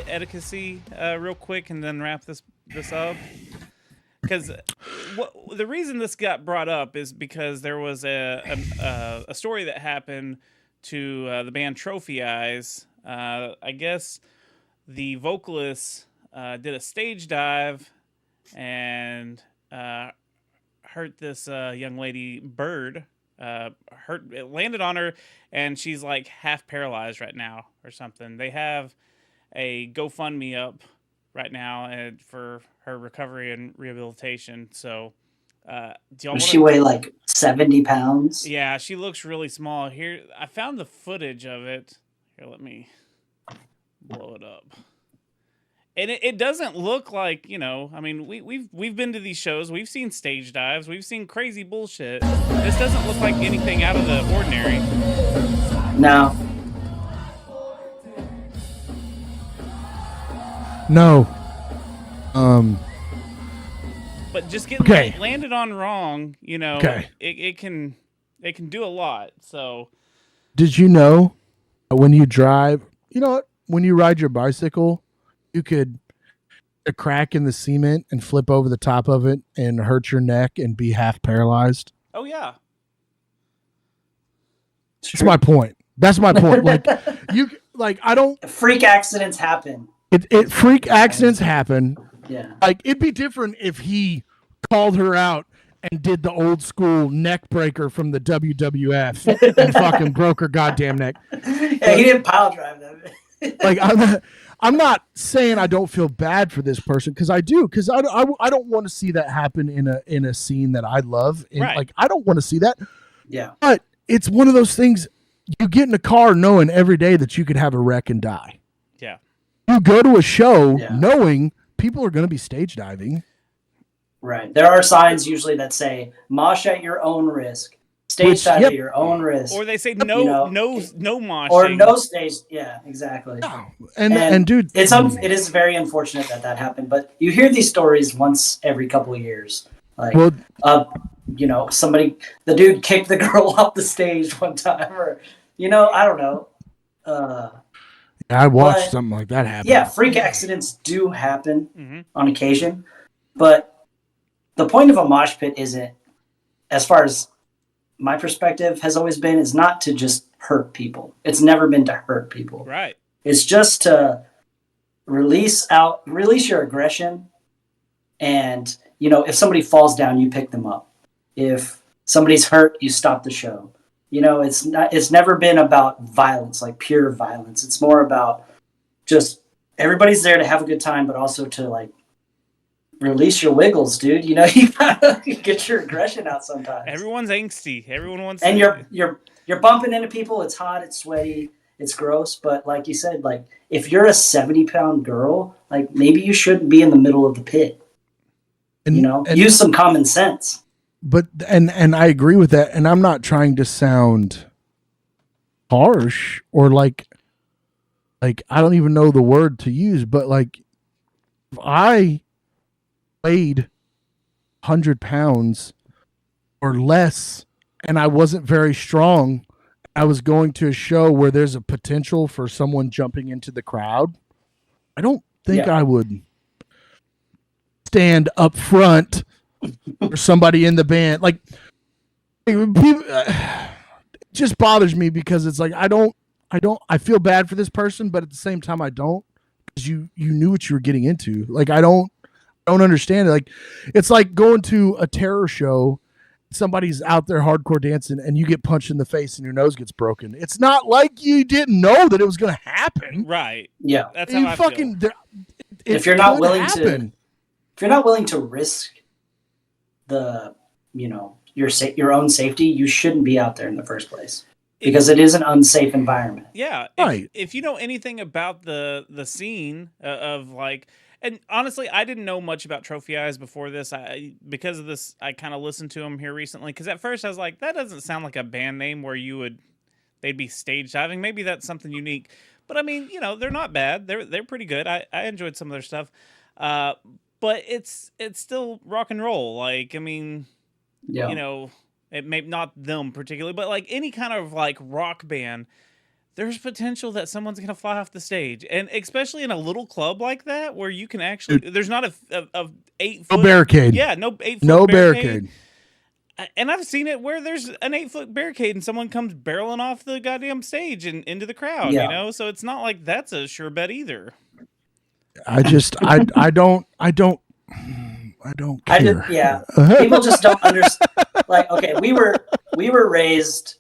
etiquette real quick and then wrap this up? Because the reason this got brought up is because there was a story that happened to the band Trophy Eyes. I guess the vocalist did a stage dive and hurt this young lady, Bird. It landed on her, and she's like half paralyzed right now or something. They have a GoFundMe up right now and for her recovery and rehabilitation. So, do y'all Does she weigh like 70 pounds? Yeah, she looks really small. Here, I found the footage of it. Here, let me blow it up. And it doesn't look like, I mean, we've been to these shows, we've seen stage dives, we've seen crazy bullshit. This doesn't look like anything out of the ordinary. No. No. But just getting landed on wrong, it can do a lot. So, did you know when you drive, when you ride your bicycle, you could a crack in the cement and flip over the top of it and hurt your neck and be half paralyzed? Oh yeah. That's my point. I don't. Freak accidents happen. Freak accidents happen. Yeah. Like, it'd be different if he called her out and did the old school neck breaker from the WWF and fucking broke her goddamn neck. Yeah, he didn't pile drive them. Like, I'm not saying I don't feel bad for this person, because I do, because I don't want to see that happen in a scene that I love. And right. Like, I don't want to see that. Yeah. But it's one of those things, you get in a car knowing every day that you could have a wreck and die. Yeah. You go to a show knowing people are going to be stage diving. Right. There are signs usually that say mosh at your own risk. Stage dive at your own risk. Or they say no moshing. Or no stage. Yeah, exactly. No. And dude, it is very unfortunate that happened, but you hear these stories once every couple of years. Like, the dude kicked the girl off the stage one time, or, I don't know. I watched something like that happen. Yeah, freak accidents do happen on occasion, but the point of a mosh pit isn't, as far as my perspective has always been, is not to just hurt people. It's never been to hurt people. Right. It's just to release your aggression. And, if somebody falls down, you pick them up. If somebody's hurt, you stop the show. It's never been about violence, like pure violence. It's more about just everybody's there to have a good time, but also to like release your wiggles, dude. You gotta get your aggression out sometimes. Everyone's angsty. Everyone wants. And you're bumping into people. It's hot. It's sweaty. It's gross. But like you said, like if you're a 70-pound girl, like maybe you shouldn't be in the middle of the pit. And use some common sense. But and I agree with that. And I'm not trying to sound harsh or like I don't even know the word to use. But like if I weighed 100 pounds or less and I wasn't very strong, I was going to a show where there's a potential for someone jumping into the crowd, I don't think I would stand up front or somebody in the band. Like, it just bothers me because it's like I feel bad for this person, but at the same time I don't, because you knew what you were getting into. Like, I don't understand it. Like, it's like going to a terror show, somebody's out there hardcore dancing and you get punched in the face and your nose gets broken. It's not like you didn't know that it was going to happen. Right. Yeah. That's how I feel. If you're not willing to risk the, your own safety, you shouldn't be out there in the first place, because it is an unsafe environment. Yeah. Right. If you know anything about the scene of like, and honestly, I didn't know much about Trophy Eyes before this. Because of this, I kind of listened to them here recently. Because at first I was like, that doesn't sound like a band name where they'd be stage diving. Maybe that's something unique. But I mean, they're not bad. They're pretty good. I enjoyed some of their stuff. But it's still rock and roll. Like, I mean, it may not them particularly, but like any kind of like rock band, there's potential that someone's gonna fly off the stage, and especially in a little club like that where you can actually, there's not a 8 foot No barricade. Yeah, no 8 foot No barricade. barricade. And I've seen it where there's an 8 foot barricade and someone comes barreling off the goddamn stage and into the crowd, Yeah. you know? So it's not like that's a sure bet either. I don't care. Yeah. People just don't understand. Like, okay, we were raised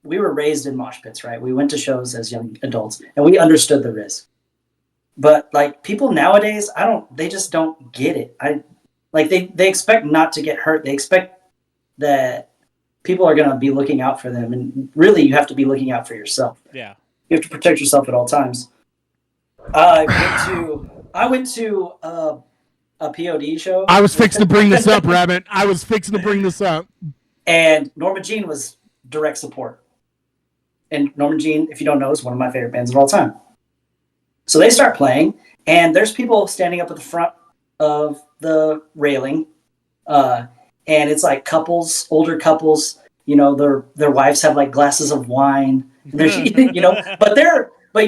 in mosh pits, right? We went to shows as young adults and we understood the risk. But like people nowadays, they just don't get it. They expect not to get hurt. They expect that people are going to be looking out for them. And really you have to be looking out for yourself. Yeah. You have to protect yourself at all times. I went to a POD show. I was fixing to bring this up, Rabit. I was fixing to bring this up. And Norma Jean was direct support. And Norma Jean, if you don't know, is one of my favorite bands of all time. So they start playing, and there's people standing up at the front of the railing. And it's like couples, older couples, you know, their wives have like glasses of wine. You know, but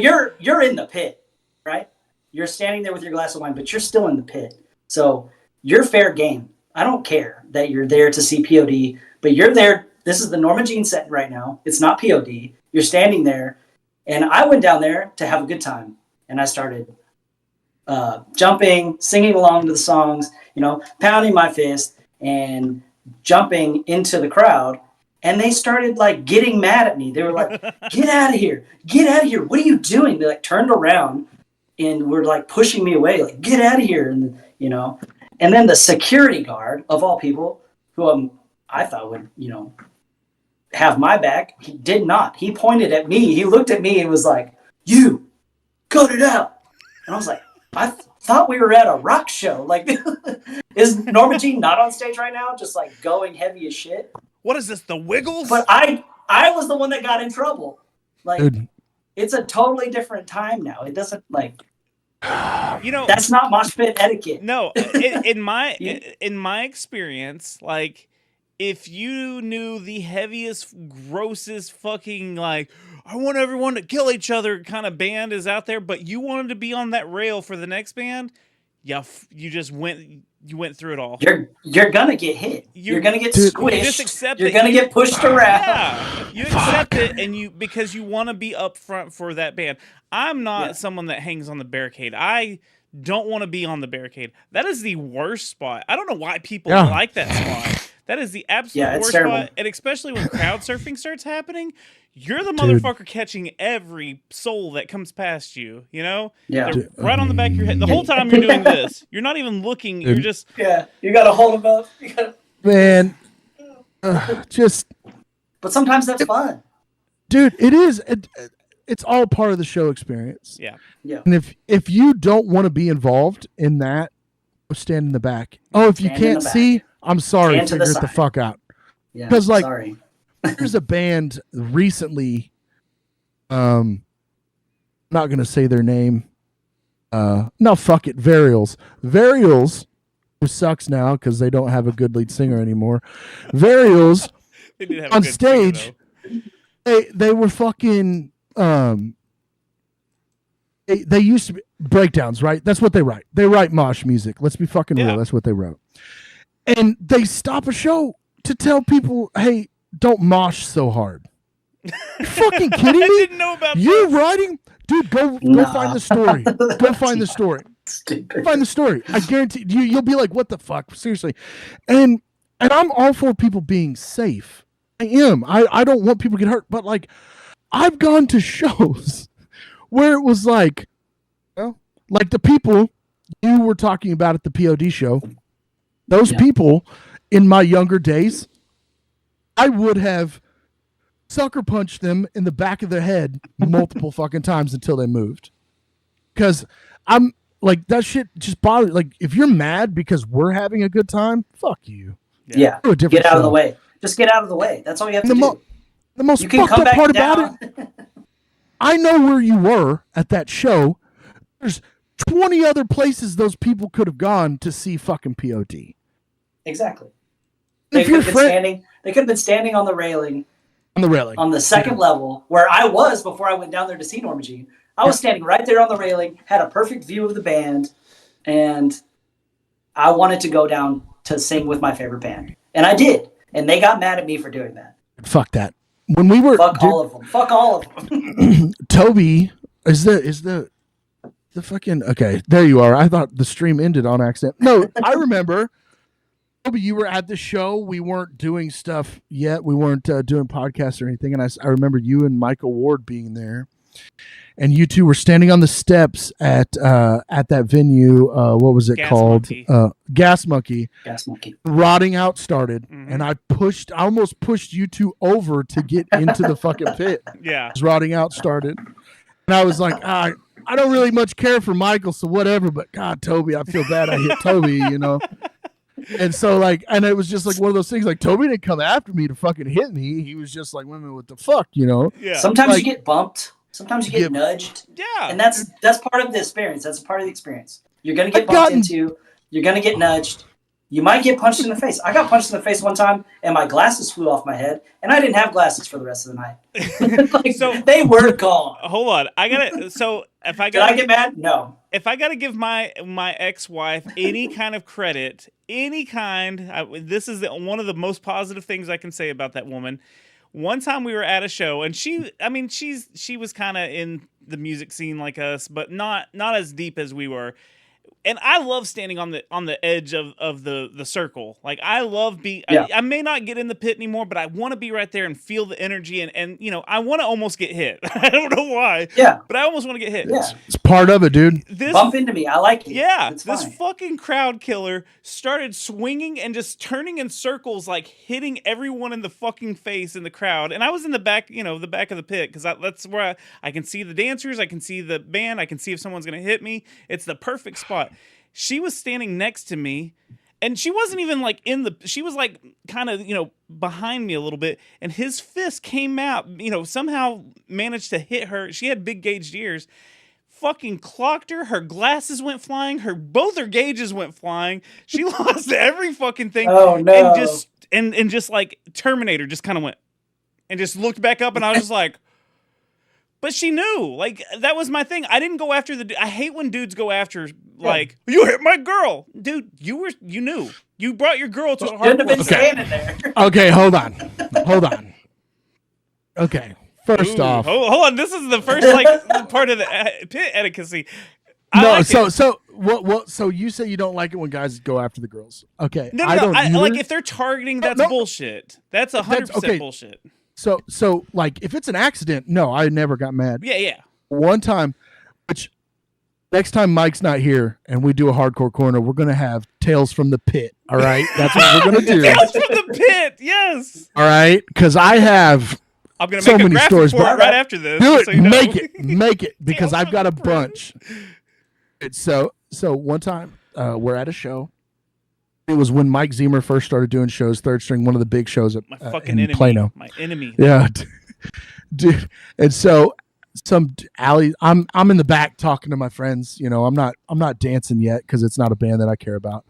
you're in the pit, right? You're standing there with your glass of wine, but you're still in the pit. So you're fair game. I don't care that you're there to see POD, but you're there. This is the Norma Jean set right now. It's not POD. You're standing there. And I went down there to have a good time. And I started jumping, singing along to the songs, you know, pounding my fist and jumping into the crowd. And they started like getting mad at me. They were like, get out of here. Get out of here. What are you doing? They like turned around and were like pushing me away. Like, get out of here. And, you know, and then the security guard of all people who I thought would, you know, have my back. He did not. He pointed at me. He looked at me and was like, you cut it out. And I was like, I thought we were at a rock show. Like, is Norma Jean not on stage right now? Just like going heavy as shit. What is this, the Wiggles? But I was the one that got in trouble. Like, Dude. It's a totally different time now. It doesn't like, you know, that's not mosh pit etiquette. No, in my experience, like, if you knew the heaviest, grossest fucking, like, I want everyone to kill each other kind of band is out there, but you wanted to be on that rail for the next band, you just went through it all. You're gonna get hit. You're gonna get squished. You just accept you're gonna get pushed around. Yeah, you accept it, and because you want to be up front for that band. I'm not someone that hangs on the barricade. I don't want to be on the barricade. That is the worst spot. I don't know why people like that spot. That is the absolute worst spot, and especially when crowd surfing starts happening, you're the motherfucker catching every soul that comes past you, you know? Yeah. They're right on the back of your head. The whole time you're doing this, you're not even looking, you're just... Yeah, you gotta hold them up. Man, just... But sometimes that's fun. Dude, it is. It's all part of the show experience. Yeah. And if you don't want to be involved in that, stand in the back. Oh, if you can't see, I'm sorry. Figure it the fuck out. Yeah. Because like, sorry. there's a band recently. Not gonna say their name. No, fuck it. Varials, who sucks now because they don't have a good lead singer anymore. Varials on stage. They were fucking. They used to be breakdowns, right? That's what they write. They write mosh music. Let's be fucking real. That's what they wrote. And they stop a show to tell people, hey, don't mosh so hard. You're fucking kidding me? I didn't know about You're writing? Dude, go find the story. Go find the story. Stupid. Find the story. I guarantee you'll be like, what the fuck? Seriously. And I'm all for people being safe. I am. I don't want people to get hurt. But like, I've gone to shows where it was like, well, like the people you were talking about at the POD show, those people in my younger days, I would have sucker punched them in the back of their head multiple fucking times until they moved. Because I'm like, that shit just bothers. Like, if you're mad because we're having a good time, fuck you. Yeah. Get out of the way. Just get out of the way. That's all you have to do. The most fucked up part about it, I know where you were at that show. There's 20 other places those people could have gone to see fucking POD. Exactly. They could have been standing on the railing On the railing. On the second level, where I was before I went down there to see Norma Jean. I was standing right there on the railing, had a perfect view of the band, and I wanted to go down to sing with my favorite band. And I did. And they got mad at me for doing that. Fuck that. When we were all of them. Fuck all of them. Toby is the fucking okay, there you are. I thought the stream ended on accident. No, I remember Toby, you were at the show. We weren't doing stuff yet. We weren't doing podcasts or anything. And I remember you and Michael Ward being there. And you two were standing on the steps at that venue. What was it called? Gas Monkey. Gas Monkey. Rotting Out started, and I almost pushed you two over to get into the fucking pit. Yeah. Rotting Out started, and I was like, I don't really much care for Michael, so whatever. But God, Toby, I feel bad. I hit Toby, you know. And so and it was just like one of those things. Like Toby didn't come after me to fucking hit me. He was just like, "Women, what the fuck," you know? Yeah. Sometimes you get bumped. Sometimes you get nudged. Yeah. And that's part of the experience. That's a part of the experience. You're going to get bumped into. You're going to get nudged. You might get punched in the face. I got punched in the face one time, and my glasses flew off my head, and I didn't have glasses for the rest of the night. So they were gone. Hold on. Did I get mad? No. If I got to give my ex-wife any kind of credit, this is one of the most positive things I can say about that woman. One time we were at a show, and she was kind of in the music scene like us, but not as deep as we were. And I love standing on the edge of the circle. Like I love I may not get in the pit anymore, but I want to be right there and feel the energy and you know, I want to almost get hit. I don't know why. Yeah. But I almost want to get hit. Yeah. It's part of it, dude. Bump into me. I like it. Yeah. This fucking crowd killer started swinging and just turning in circles, like hitting everyone in the fucking face in the crowd. And I was in the back, you know, the back of the pit because that's where I can see the dancers, I can see the band, I can see if someone's gonna hit me. It's the perfect spot. She was standing next to me, and she wasn't even like she was like kind of, you know, behind me a little bit, and his fist came out, you know, somehow managed to hit her. She had big gauged ears. Fucking clocked her. Her glasses went flying. Both her gauges went flying. She lost every fucking thing. Oh no. And just like Terminator just kind of went and just looked back up, and I was just like, but she knew. Like, that was my thing. I didn't go after I hate when dudes go after, like, you hit my girl. Dude, you knew. You brought your girl to a hard. Shouldn't have been standing there. Okay, hold on. Okay, first off. Hold on. This is the first, like, part of the pit etiquette. So you say you don't like it when guys go after the girls. Okay. No. Like, if they're targeting, that's bullshit. That's 100% bullshit. So like if it's an accident, no, I never got mad. Yeah. One time, which next time Mike's not here and we do a hardcore corner, we're gonna have Tales from the Pit. All right, that's what we're gonna do. Tales from the Pit, yes. All right, because I'm gonna so make many stories right after this. Do it, so you know. make it, because I've got a bunch. So one time we're at a show. It was when Mike Zemer first started doing shows, third string, one of the big shows at in Plano. My enemy. Yeah, dude. And so alley. I'm in the back talking to my friends. You know, I'm not dancing yet because it's not a band that I care about.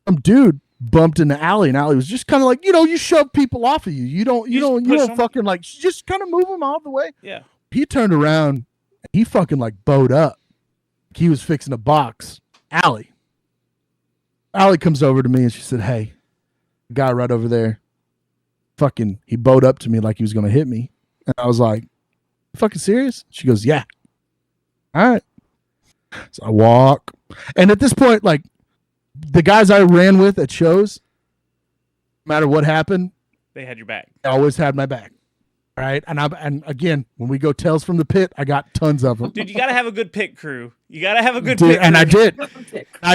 Some dude bumped in the alley, and Alley was just kind of like, you know, you shove people off of you. You don't fucking like just kind of move them out of the way. Yeah. He turned around. He fucking like bowed up. He was fixing a box. Allie comes over to me and she said, "Hey, the guy right over there, fucking, he bowed up to me like he was going to hit me." And I was like, "You fucking serious?" She goes, "Yeah." All right. So I walk. And at this point, like, the guys I ran with at shows, no matter what happened, they had your back. They always had my back. All right. And again, when we go Tales from the Pit, I got tons of them. Dude, you got to have a good pit crew. You got to have a good pit crew. And I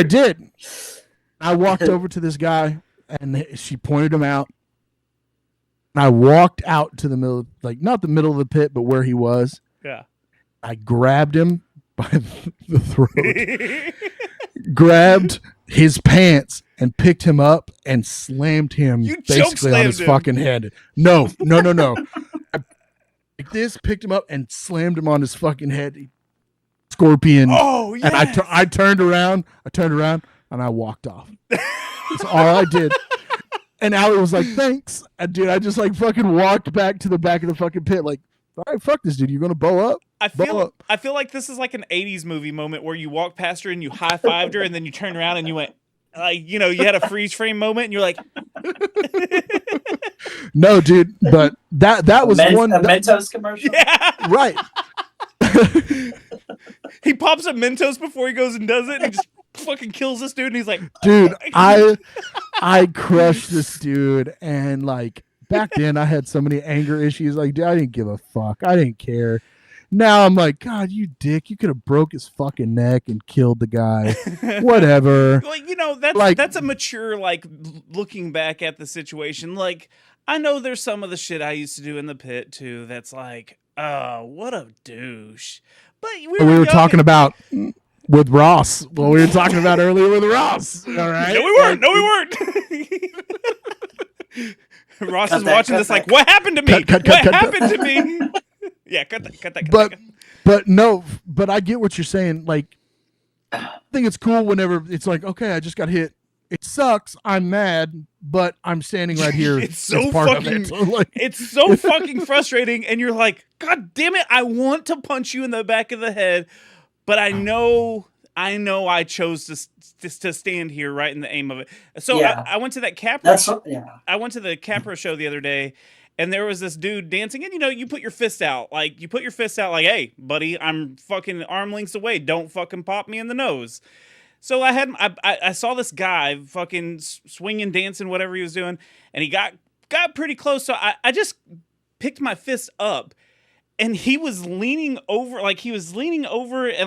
did. I walked over to this guy, and she pointed him out. And I walked out to the middle, like not the middle of the pit, but where he was. Yeah. I grabbed him by the throat, grabbed his pants, and picked him up and slammed him basically on his fucking head. No. I like this, picked him up and slammed him on his fucking head. Scorpion. Oh, yeah. And I turned around, and I walked off. That's all I did. And Allie was like, thanks. And dude, I just like fucking walked back to the back of the fucking pit like, all right, fuck this dude. You're going to bow up? I feel like this is like an 80s movie moment where you walk past her and you high-fived her and then you turned around and you went, like, you had a freeze frame moment and you're like. No, dude, but that was one. A Mentos commercial? Yeah. Right. He pops a Mentos before he goes and does it and he just fucking kills this dude and he's like. Dude, I crushed this dude and like. Back then, I had so many anger issues. Like, dude, I didn't give a fuck. I didn't care. Now I'm like, God, you dick. You could have broke his fucking neck and killed the guy. Whatever. Like, that's a mature, like, looking back at the situation. Like, I know there's some of the shit I used to do in the pit, too, that's like, oh, what a douche. But we were talking about with Ross. Well, we were talking about earlier with Ross. All right. No, we weren't. Ross is watching this like, what happened to me? What happened to me? Yeah, cut that. But I get what you're saying. Like, I think it's cool whenever it's like, okay, I just got hit. It sucks. I'm mad, but I'm standing right here. It's so fucking frustrating. And you're like, God damn it. I want to punch you in the back of the head, but I know I chose to stand here right in the aim of it. So yeah. I went to that Capra. I went to the Capra show the other day, and there was this dude dancing. And you put your fist out, like hey, buddy, I'm fucking arm lengths away. Don't fucking pop me in the nose. So I saw this guy fucking swinging, dancing, whatever he was doing, and he got pretty close. So I just picked my fist up. And he was leaning over, and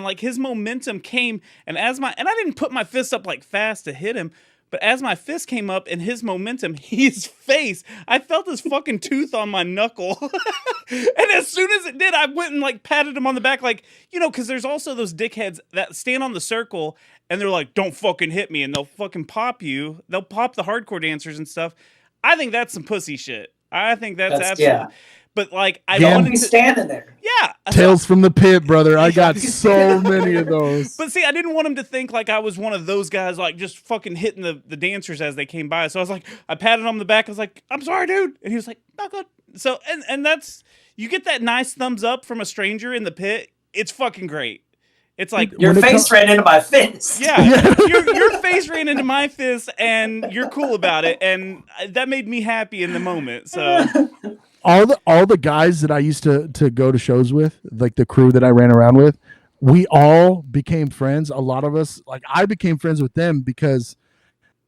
like his momentum came, and I didn't put my fist up like fast to hit him, but as my fist came up and his momentum, his face, I felt his fucking tooth on my knuckle. And as soon as it did, I went and like patted him on the back, like, because there's also those dickheads that stand on the circle and they're like, don't fucking hit me, and they'll fucking pop you. They'll pop the hardcore dancers and stuff. I think that's some pussy shit. I think that's absolutely. Yeah. But like, I don't want to be standing there. Yeah, Tales from the pit, brother. I got so many of those. But see, I didn't want him to think like I was one of those guys, like just fucking hitting the dancers as they came by. So I was like, I patted him on the back. I was like, I'm sorry, dude, and he was like, not good. So and that's, you get that nice thumbs up from a stranger in the pit. It's fucking great. It's like your face ran into my fist. Yeah, your face ran into my fist, and you're cool about it, and that made me happy in the moment. So. All the guys that I used to go to shows with, like the crew that I ran around with, we all became friends. A lot of us, like I became friends with them because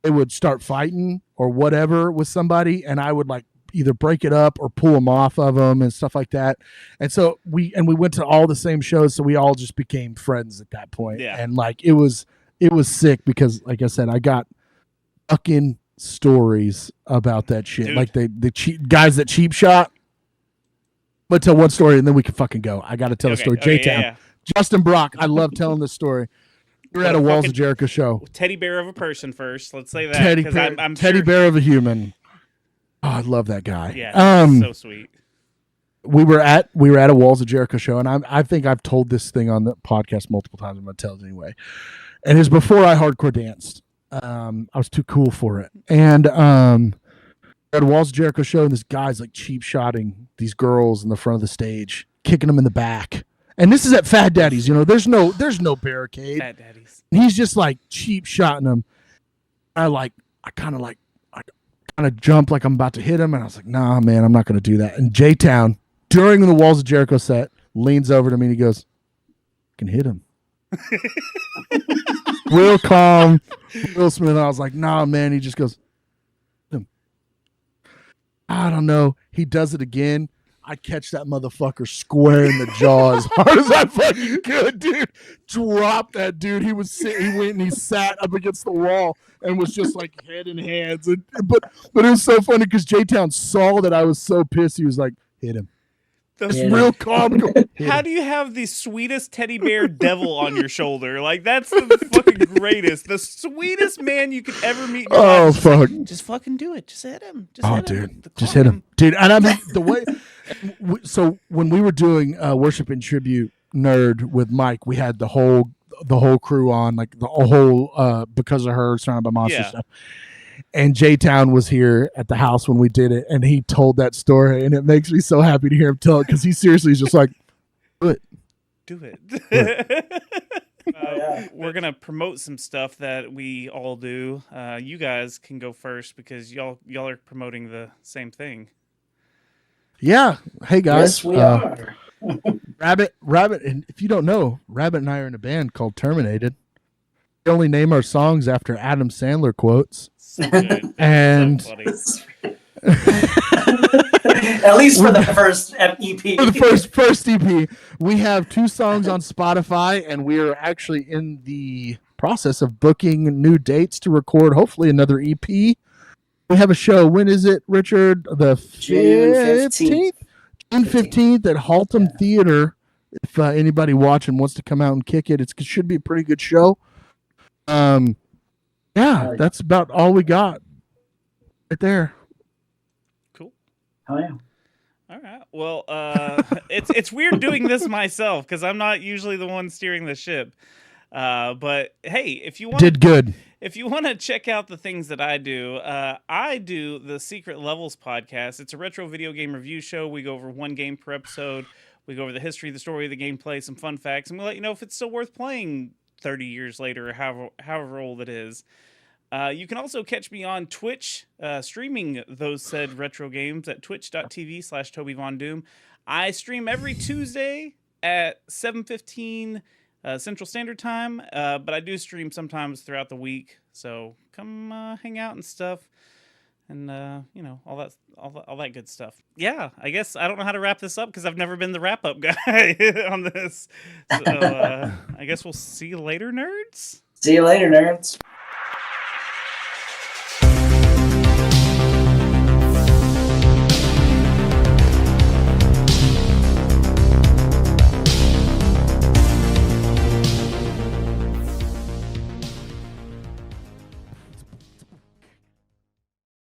they would start fighting or whatever with somebody, and I would like either break it up or pull them off of them and stuff like that. And so we went to all the same shows, so we all just became friends at that point. Yeah. And like it was sick because, like I said, I got fucking stories about that shit. Dude. Like the cheap guys that cheap shot. But tell one story and then we can fucking go. I got to tell a story. J-Town. Yeah. Justin Brock. I love telling this story. We were at a Walls of Jericho show. Teddy bear of a person first. Let's say that. Teddy bear of a human. Oh, I love that guy. Yeah, so sweet. We were at a Walls of Jericho show, and I think I've told this thing on the podcast multiple times. I'm going to tell it anyway. And it was before I hardcore danced. I was too cool for it. And at a Walls of Jericho show, and this guy's like cheap shotting these girls in the front of the stage, kicking them in the back. And this is at Fat Daddy's, there's no barricade. Fat Daddy's. And he's just like cheap shotting them. I kind of jumped like I'm about to hit him, and I was like, nah, man, I'm not going to do that. And J-Town, during the Walls of Jericho set, leans over to me and he goes, I can hit him. Real calm, real smooth. And I was like, nah, man. He just goes, I don't know. He does it again. I catch that motherfucker square in the jaw as hard as I fucking could, dude. Drop that dude. He went and he sat up against the wall and was just like head in hands. But it was so funny because J-Town saw that I was so pissed. He was like, hit him. That's real calm. How do you have the sweetest teddy bear devil on your shoulder? Like, that's the fucking greatest. The sweetest man you could ever meet in your life. Fuck. Just fucking do it. Just hit him. Just hit him. Dude, and I mean, the way... So when we were doing Worship and Tribute Nerd with Mike, we had the whole crew on, like the whole Because of Her, Surrounded by Monsters stuff. And J-Town was here at the house when we did it, and he told that story, and it makes me so happy to hear him tell it because he seriously is just like, Do it. Yeah. We're gonna promote some stuff that we all do. You guys can go first because y'all are promoting the same thing. yeah. Hey guys, Yes, we are. Rabit, and if you don't know, Rabit and I are in a band called Terminated. We only name our songs after Adam Sandler quotes. So good. And So funny. At least for the first EP. for the first EP, we have 2 songs on Spotify, and we are actually in the process of booking new dates to record hopefully another EP. We have a show. When is it, Richard? The June 15th? June 15th at Haltom Theater. If anybody watching wants to come out and kick it, it should be a pretty good show. Yeah, that's about all we got right there. Cool. Oh, yeah. All right. Well, it's weird doing this myself because I'm not usually the one steering the ship. But hey, if you want Did good. If you want to check out the things that I do the Secret Levels podcast. It's a retro video game review show. We go over one game per episode. We go over the history, the story, the gameplay, some fun facts, and we let you know if it's still worth playing 30 years later or however old it is. You can also catch me on Twitch, streaming those said retro games at twitch.tv/TobyVonDoom. I stream every Tuesday at 7:15 Central Standard Time, but I do stream sometimes throughout the week. So come hang out and stuff, and all that good stuff. Yeah, I guess I don't know how to wrap this up because I've never been the wrap up guy on this. So I guess we'll see you later, nerds. See you later, nerds.